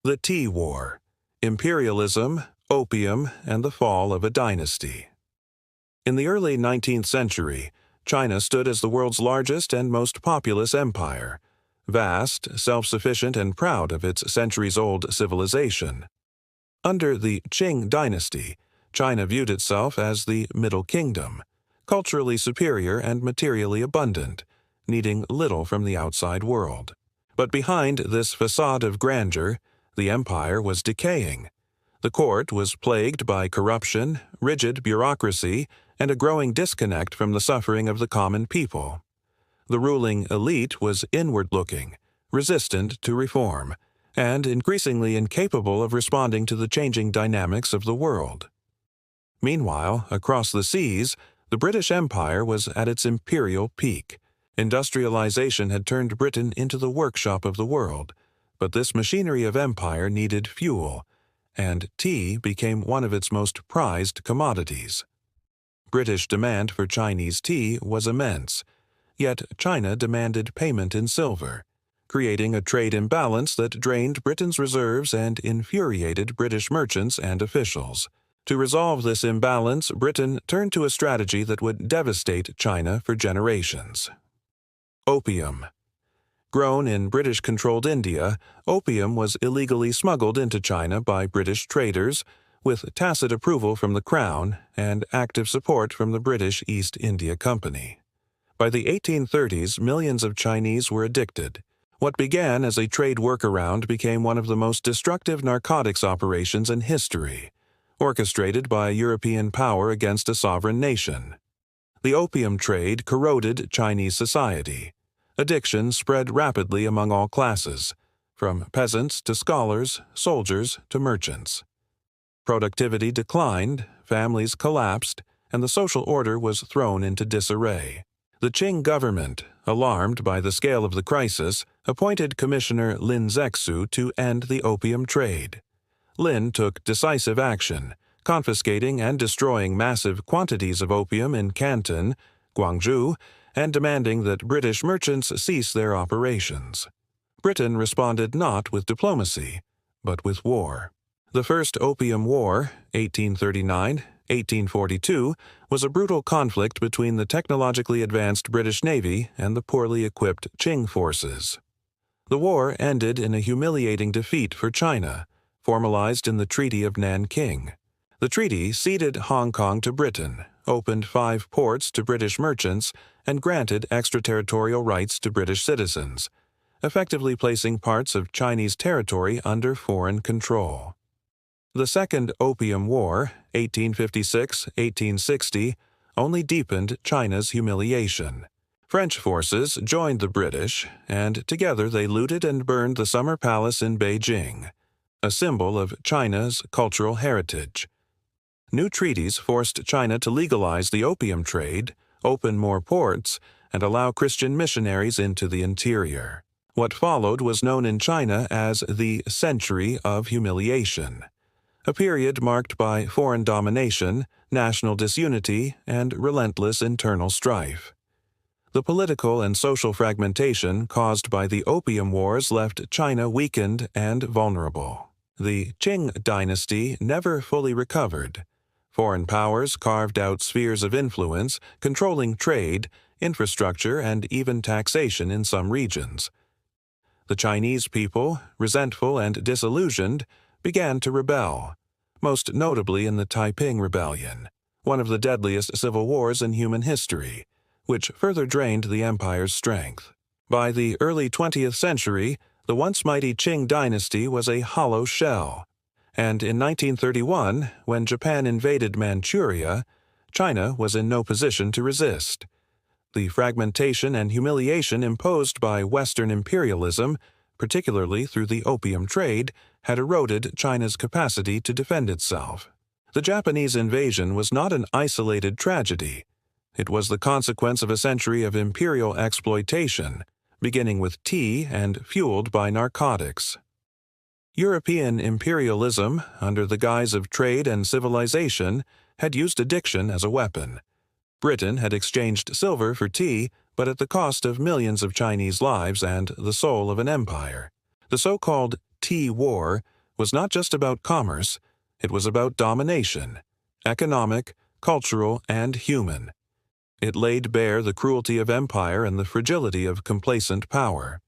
The Tea War, Imperialism, Opium, and the Fall of a Dynasty. In the early 19th century, China stood as the world's largest and most populous empire, vast, self-sufficient, and proud of its centuries-old civilization. Under the Qing Dynasty, China viewed itself as the Middle Kingdom, culturally superior and materially abundant, needing little from the outside world. But behind this facade of grandeur, the empire was decaying. The court was plagued by corruption, rigid bureaucracy, and a growing disconnect from the suffering of the common people. The ruling elite was inward-looking, resistant to reform, and increasingly incapable of responding to the changing dynamics of the world. Meanwhile, across the seas, the British Empire was at its imperial peak. Industrialization had turned Britain into the workshop of the world, but this machinery of empire needed fuel, and tea became one of its most prized commodities. British demand for Chinese tea was immense, yet China demanded payment in silver, creating a trade imbalance that drained Britain's reserves and infuriated British merchants and officials. To resolve this imbalance, Britain turned to a strategy that would devastate China for generations. Opium. Grown in British-controlled India, opium was illegally smuggled into China by British traders, with tacit approval from the Crown and active support from the British East India Company. By the 1830s, millions of Chinese were addicted. What began as a trade workaround became one of the most destructive narcotics operations in history, orchestrated by a European power against a sovereign nation. The opium trade corroded Chinese society. Addiction spread rapidly among all classes, from peasants to scholars, soldiers to merchants. Productivity declined, families collapsed, and the social order was thrown into disarray. The Qing government, alarmed by the scale of the crisis, appointed Commissioner Lin Zexu to end the opium trade. Lin took decisive action, confiscating and destroying massive quantities of opium in Canton, Guangzhou, and demanding that British merchants cease their operations. Britain responded not with diplomacy, but with war. The First Opium War, 1839–1842, was a brutal conflict between the technologically advanced British Navy and the poorly equipped Qing forces. The war ended in a humiliating defeat for China, formalized in the Treaty of Nanking. The treaty ceded Hong Kong to Britain, opened 5 ports to British merchants, and granted extraterritorial rights to British citizens, effectively placing parts of Chinese territory under foreign control. The Second Opium War, 1856–1860, only deepened China's humiliation. French forces joined the British, and together they looted and burned the Summer Palace in Beijing, a symbol of China's cultural heritage. New treaties forced China to legalize the opium trade, open more ports, and allow Christian missionaries into the interior. What followed was known in China as the Century of Humiliation, a period marked by foreign domination, national disunity, and relentless internal strife. The political and social fragmentation caused by the Opium Wars left China weakened and vulnerable. The Qing Dynasty never fully recovered. Foreign powers carved out spheres of influence, controlling trade, infrastructure, and even taxation in some regions. The Chinese people, resentful and disillusioned, began to rebel, most notably in the Taiping Rebellion, one of the deadliest civil wars in human history, which further drained the empire's strength. By the early 20th century, the once mighty Qing dynasty was a hollow shell, and in 1931, when Japan invaded Manchuria, China was in no position to resist. The fragmentation and humiliation imposed by Western imperialism, particularly through the opium trade, had eroded China's capacity to defend itself. The Japanese invasion was not an isolated tragedy. It was the consequence of a century of imperial exploitation, beginning with tea and fueled by narcotics. European imperialism, under the guise of trade and civilization, had used addiction as a weapon. Britain had exchanged silver for tea, but at the cost of millions of Chinese lives and the soul of an empire. The so-called Tea War, was not just about commerce, it was about domination, economic, cultural, and human. It laid bare the cruelty of empire and the fragility of complacent power.